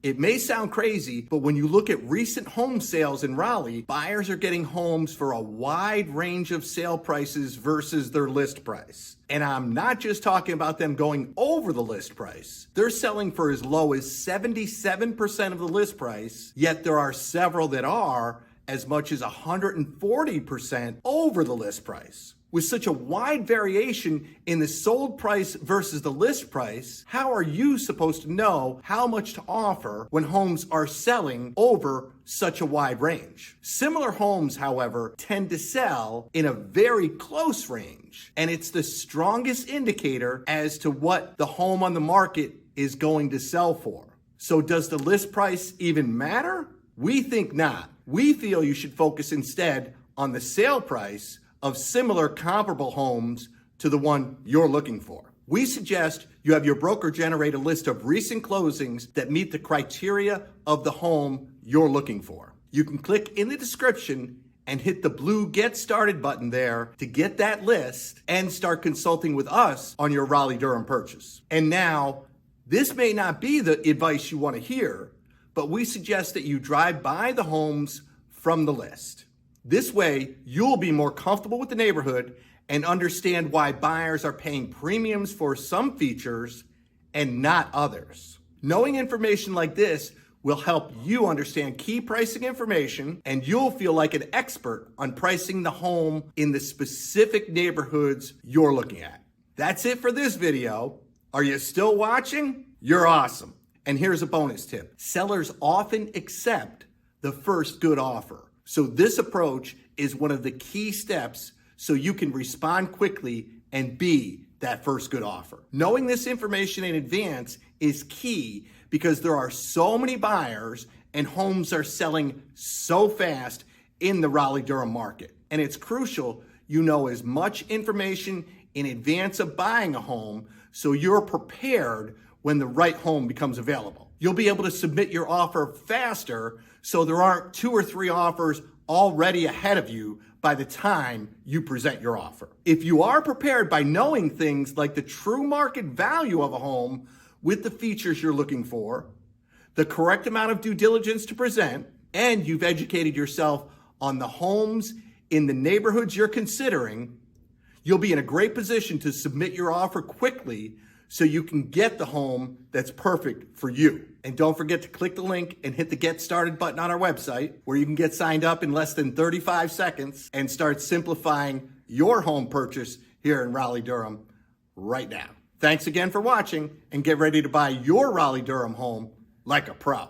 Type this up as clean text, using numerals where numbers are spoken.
It may sound crazy, but when you look at recent home sales in Raleigh, buyers are getting homes for a wide range of sale prices versus their list price. And I'm not just talking about them going over the list price. They're selling for as low as 77% of the list price, yet there are several that are as much as 140% over the list price. With such a wide variation in the sold price versus the list price, how are you supposed to know how much to offer when homes are selling over such a wide range? Similar homes, however, tend to sell in a very close range, and it's the strongest indicator as to what the home on the market is going to sell for. So does the list price even matter? We think not. We feel you should focus instead on the sale price of similar comparable homes to the one you're looking for. We suggest you have your broker generate a list of recent closings that meet the criteria of the home you're looking for. You can click in the description and hit the blue Get Started button there to get that list and start consulting with us on your Raleigh-Durham purchase. And now, this may not be the advice you want to hear, but we suggest that you drive by the homes from the list. This way, you'll be more comfortable with the neighborhood and understand why buyers are paying premiums for some features and not others. Knowing information like this will help you understand key pricing information, and you'll feel like an expert on pricing the home in the specific neighborhoods you're looking at. That's it for this video. Are you still watching? You're awesome. And here's a bonus tip. Sellers often accept the first good offer. So this approach is one of the key steps so you can respond quickly and be that first good offer. Knowing this information in advance is key because there are so many buyers and homes are selling so fast in the Raleigh-Durham market. And it's crucial you know as much information in advance of buying a home so you're prepared when the right home becomes available. You'll be able to submit your offer faster so there aren't 2 or 3 offers already ahead of you by the time you present your offer. If you are prepared by knowing things like the true market value of a home with the features you're looking for, the correct amount of due diligence to present, and you've educated yourself on the homes in the neighborhoods you're considering, you'll be in a great position to submit your offer quickly so you can get the home that's perfect for you. And don't forget to click the link and hit the Get Started button on our website, where you can get signed up in less than 35 seconds and start simplifying your home purchase here in Raleigh-Durham right now. Thanks again for watching, and get ready to buy your Raleigh-Durham home like a pro.